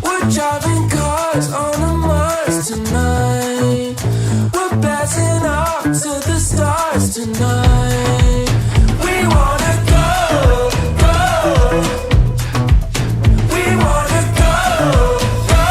We're driving cars on a Mars tonight. We're blasting off to the stars tonight. We wanna go, go. We wanna go, go.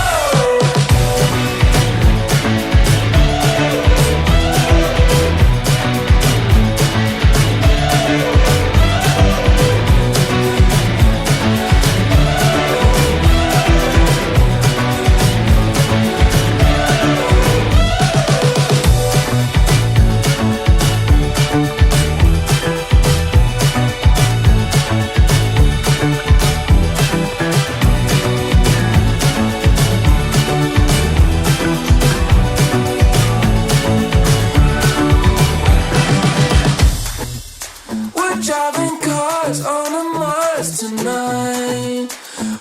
We're driving cars on a Mars tonight.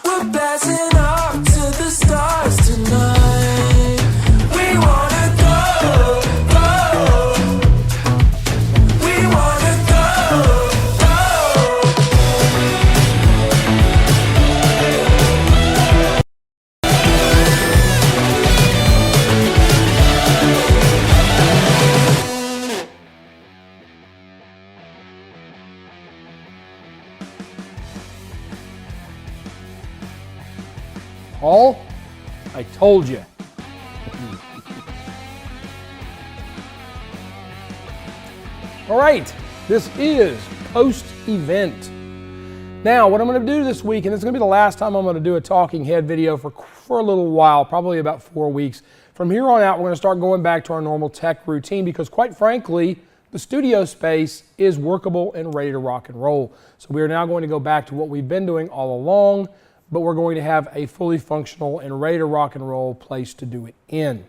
We're blasting off to the stars tonight. We wanna go, go. We wanna go, go. Paul, I told you. All right, this is post-event. Now, what I'm going to do this week, and it's going to be the last time I'm going to do a talking head video for a little while, probably about 4 weeks. From here on out, we're going to start going back to our normal tech routine because, quite frankly, the studio space is workable and ready to rock and roll. So we are now going to go back to what we've been doing all along, but we're going to have a fully functional and ready to rock and roll place to do it in.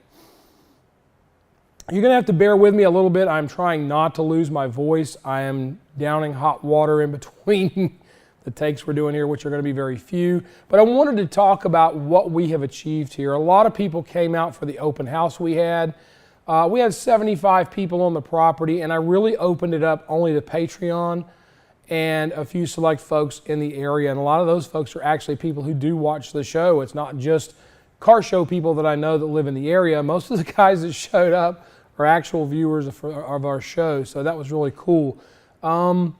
You're going to have to bear with me a little bit. I'm trying not to lose my voice. I am downing hot water in between the takes we're doing here, which are going to be very few. But I wanted to talk about what we have achieved here. A lot of people came out for the open house we had. We had 75 people on the property, and I really opened it up only to Patreon and a few select folks in the area. And a lot of those folks are actually people who do watch the show. It's not just car show people that I know that live in the area. Most of the guys that showed up are actual viewers of our show. So that was really cool. So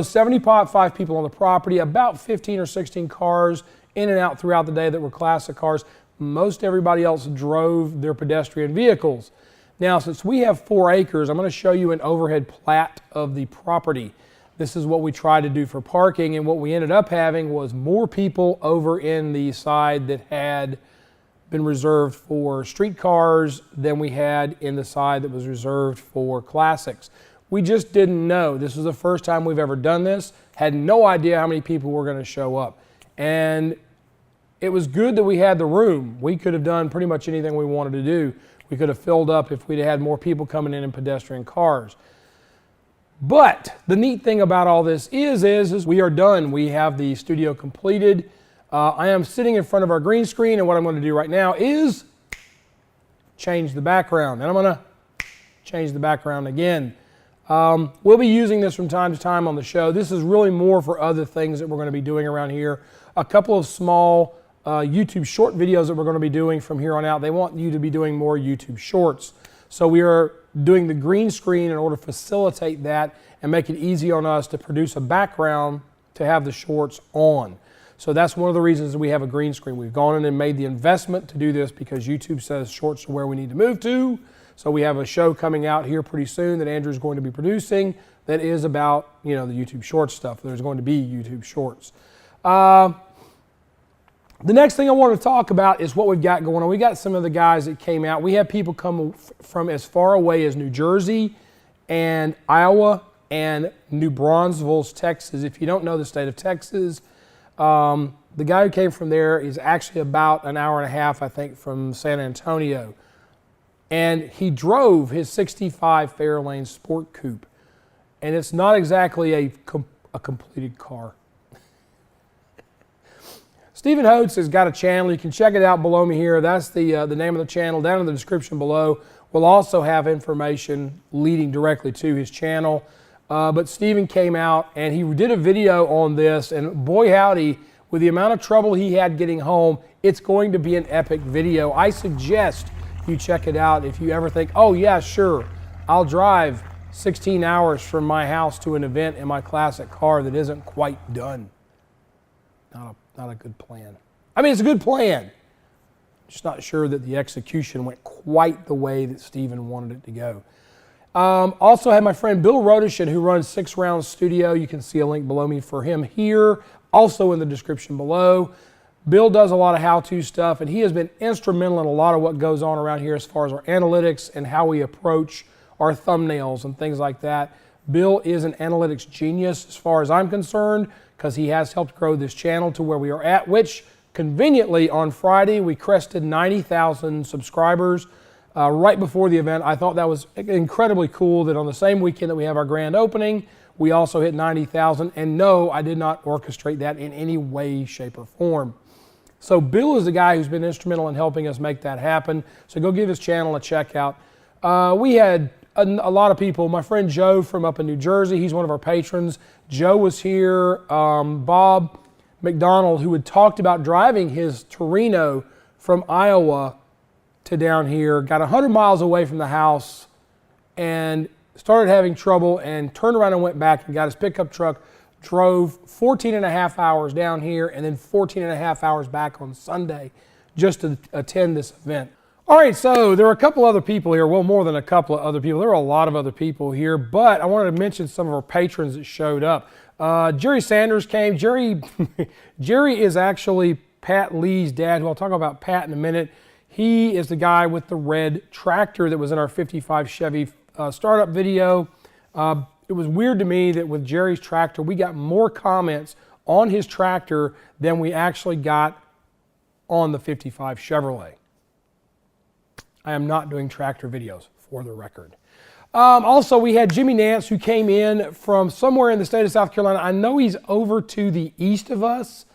75 people on the property, about 15 or 16 cars in and out throughout the day that were classic cars. Most everybody else drove their pedestrian vehicles. Now, since we have 4 acres, I'm going to show you an overhead plat of the property. This is what we tried to do for parking, and what we ended up having was more people over in the side that had been reserved for street cars than we had in the side that was reserved for classics. We just didn't know. This was the first time we've ever done this. Had no idea how many people were going to show up. And it was good that we had the room. We could have done pretty much anything we wanted to do. We could have filled up if we'd had more people coming in pedestrian cars. But the neat thing about all this is we are done. We have the studio completed. I am sitting in front of our green screen, and what I'm going to do right now is change the background. And I'm going to change the background again. We'll be using this from time to time on the show. This is really more for other things that we're going to be doing around here. A couple of small YouTube short videos that we're going to be doing from here on out. They want you to be doing more YouTube shorts. So we are doing the green screen in order to facilitate that and make it easy on us to produce a background to have the shorts on. So that's one of the reasons that we have a green screen. We've gone in and made the investment to do this because YouTube says shorts are where we need to move to. So we have a show coming out here pretty soon that Andrew's going to be producing that is about, you know, the YouTube shorts stuff. There's going to be YouTube shorts. The next thing I want to talk about is what we've got going on. We got some of the guys that came out. We have people come from as far away as New Jersey and Iowa and New Braunfels, Texas. If you don't know the state of Texas, the guy who came from there is actually about an hour and a half, I think, from San Antonio. And he drove his 65 Fairlane Sport Coupe. And it's not exactly a completed car. Stephen Hotz has got a channel. You can check it out below me here. That's the name of the channel. Down in the description below, we'll also have information leading directly to his channel. but Steven came out and he did a video on this, and boy howdy, with the amount of trouble he had getting home, it's going to be an epic video. I suggest you check it out if you ever think, oh yeah, sure, I'll drive 16 hours from my house to an event in my classic car that isn't quite done. Not a good plan. I mean, it's a good plan. Just not sure that the execution went quite the way that Steven wanted it to go. Also had my friend Bill Rodishin, who runs SixRounds Studio. You can see a link below me for him here, also in the description below. Bill does a lot of how-to stuff, and he has been instrumental in a lot of what goes on around here as far as our analytics and how we approach our thumbnails and things like that. Bill is an analytics genius as far as I'm concerned, because he has helped grow this channel to where we are at, which conveniently on Friday we crested 90,000 subscribers right before the event. I thought that was incredibly cool that on the same weekend that we have our grand opening, we also hit 90,000. And no, I did not orchestrate that in any way, shape, or form. So Bill is the guy who's been instrumental in helping us make that happen. So go give his channel a check out. We had a lot of people. My friend Joe from up in New Jersey, he's one of our patrons. Joe was here. Bob McDonald, who had talked about driving his Torino from Iowa to down here, got 100 miles away from the house and started having trouble and turned around and went back and got his pickup truck, drove 14 and a half hours down here and then 14 and a half hours back on Sunday just to attend this event. All right, so there were a couple other people here. Well, more than a couple of other people. There were a lot of other people here, but I wanted to mention some of our patrons that showed up. Jerry Sanders came. Jerry is actually Pat Lee's dad, who I'll talk about Pat in a minute. He is the guy with the red tractor that was in our 55 Chevy startup video. It was weird to me that with Jerry's tractor, we got more comments on his tractor than we actually got on the 55 Chevrolet. I am not doing tractor videos, for the record. Also, we had Jimmy Nance, who came in from somewhere in the state of South Carolina. I know he's over to the east of us.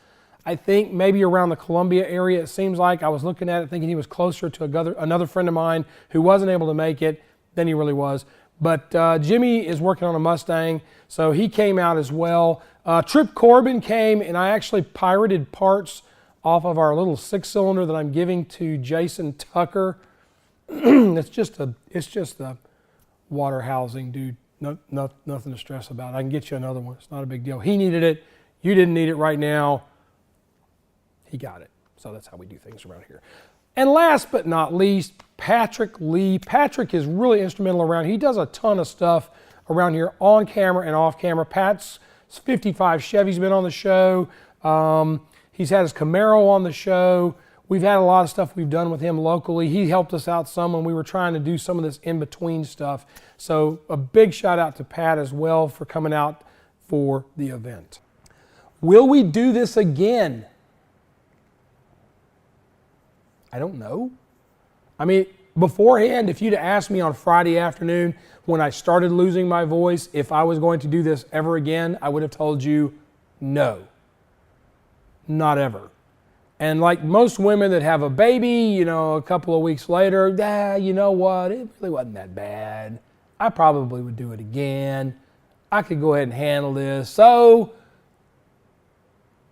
I think maybe around the Columbia area, it seems like. I was looking at it thinking he was closer to another friend of mine who wasn't able to make it than he really was. But Jimmy is working on a Mustang, so he came out as well. Trip Corbin came, and I actually pirated parts off of our little 6-cylinder that I'm giving to Jason Tucker. It's just a water housing, dude. Nothing to stress about. I can get you another one. It's not a big deal. He needed it. You didn't need it right now. He got it. So that's how we do things around here. And last but not least, Patrick Lee. Patrick is really instrumental around here. He does a ton of stuff around here on camera and off camera. Pat's 55 Chevy's been on the show. He's had his Camaro on the show. We've had a lot of stuff we've done with him locally. He helped us out some when we were trying to do some of this in-between stuff. So a big shout out to Pat as well for coming out for the event. Will we do this again? I don't know. I mean, beforehand, if you'd asked me on Friday afternoon when I started losing my voice if I was going to do this ever again, I would have told you no. Not ever. And like most women that have a baby, you know, a couple of weeks later, you know what, it really wasn't that bad. I probably would do it again. I could go ahead and handle this. So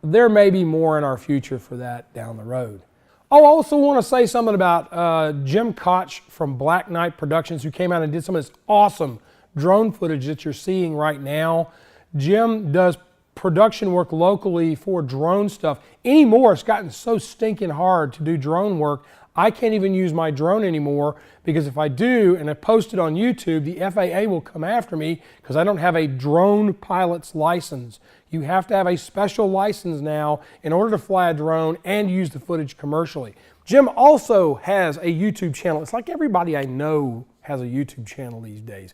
there may be more in our future for that down the road. I also want to say something about Jim Koch from Black Knight Productions, who came out and did some of this awesome drone footage that you're seeing right now. Jim does production work locally for drone stuff. Anymore, it's gotten so stinking hard to do drone work, I can't even use my drone anymore, because if I do and I post it on YouTube, the FAA will come after me because I don't have a drone pilot's license. You have to have a special license now in order to fly a drone and use the footage commercially. Jim also has a YouTube channel. It's like everybody I know has a YouTube channel these days.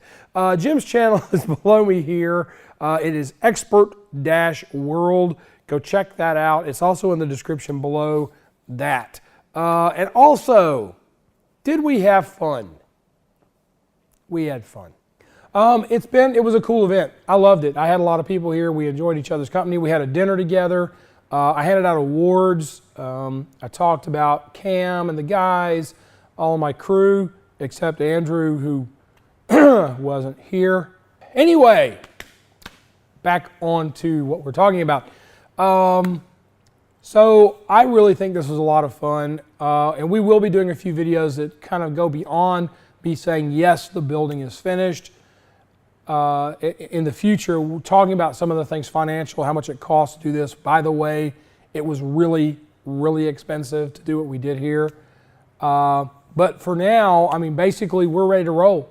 Jim's channel is below me here. It is Expert-World. Go check that out. It's also in the description below that. And also, did we have fun? We had fun. It was a cool event. I loved it. I had a lot of people here. We enjoyed each other's company. We had a dinner together. I handed out awards. I talked about Cam and the guys, all of my crew, except Andrew, who wasn't here. Anyway, back on to what we're talking about. So I really think this was a lot of fun, and we will be doing a few videos that kind of go beyond me saying, yes, the building is finished. In the future, we're talking about some of the things financial, how much it costs to do this. By the way, it was really, really expensive to do what we did here. But for now, I mean, basically, we're ready to roll.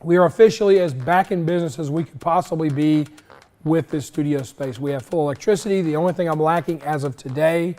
We are officially as back in business as we could possibly be with this studio space. We have full electricity. The only thing I'm lacking as of today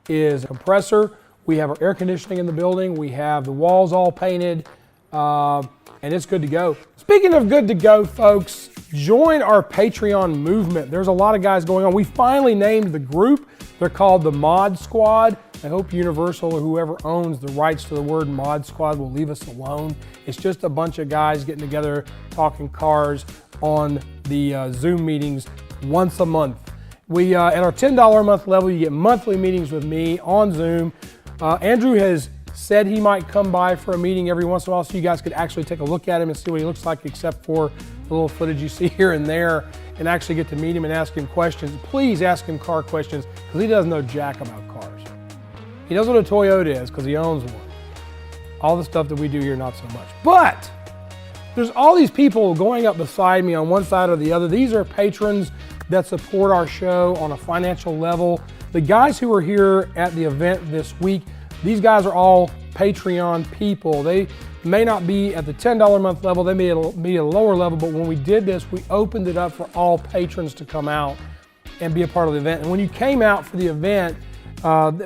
is a compressor. We have our air conditioning in the building. We have the walls all painted, and it's good to go. Speaking of good to go, folks, join our Patreon movement. There's a lot of guys going on. We finally named the group. They're called the Mod Squad. I hope Universal or whoever owns the rights to the word Mod Squad will leave us alone. It's just a bunch of guys getting together, talking cars on the Zoom meetings once a month. We at our $10 a month level, you get monthly meetings with me on Zoom. Andrew has said he might come by for a meeting every once in a while so you guys could actually take a look at him and see what he looks like, except for the little footage you see here and there, and actually get to meet him and ask him questions. Please ask him car questions, because he doesn't know jack about cars. He knows what a Toyota is because he owns one. All the stuff that we do here, not so much. But there's all these people going up beside me on one side or the other. These are patrons that support our show on a financial level. The guys who are here at the event this week, these guys are all Patreon people. They may not be at the $10 a month level, they may be at a lower level, but when we did this, we opened it up for all patrons to come out and be a part of the event. And when you came out for the event,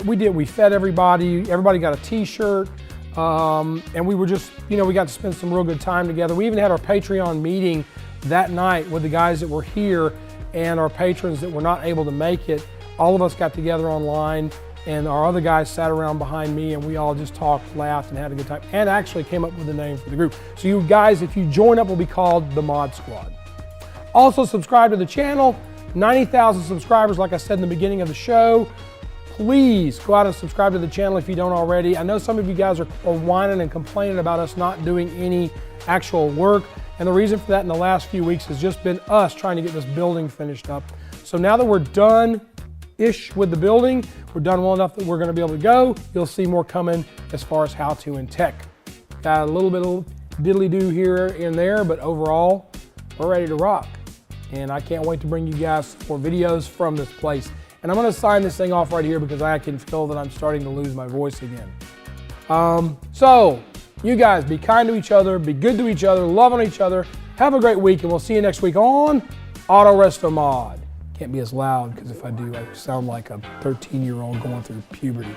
we fed everybody got a t-shirt, and we were just, we got to spend some real good time together. We even had our Patreon meeting that night with the guys that were here and our patrons that were not able to make it. All of us got together online, and our other guys sat around behind me, and we all just talked, laughed, and had a good time, and actually came up with a name for the group. So you guys, if you join up, will be called the Mod Squad. Also subscribe to the channel. 90,000 subscribers, like I said in the beginning of the show. Please go out and subscribe to the channel if you don't already. I know some of you guys are whining and complaining about us not doing any actual work, and the reason for that in the last few weeks has just been us trying to get this building finished up. So now that we're done-ish with the building, we're done well enough that we're going to be able to go. You'll see more coming as far as how to and tech. Got a little bit of diddly-do here and there, but overall, we're ready to rock. And I can't wait to bring you guys more videos from this place. And I'm going to sign this thing off right here because I can feel that I'm starting to lose my voice again. So, you guys, be kind to each other, be good to each other, love on each other. Have a great week, and we'll see you next week on Autorestomod. Can't be as loud because if I do, I sound like a 13-year-old going through puberty.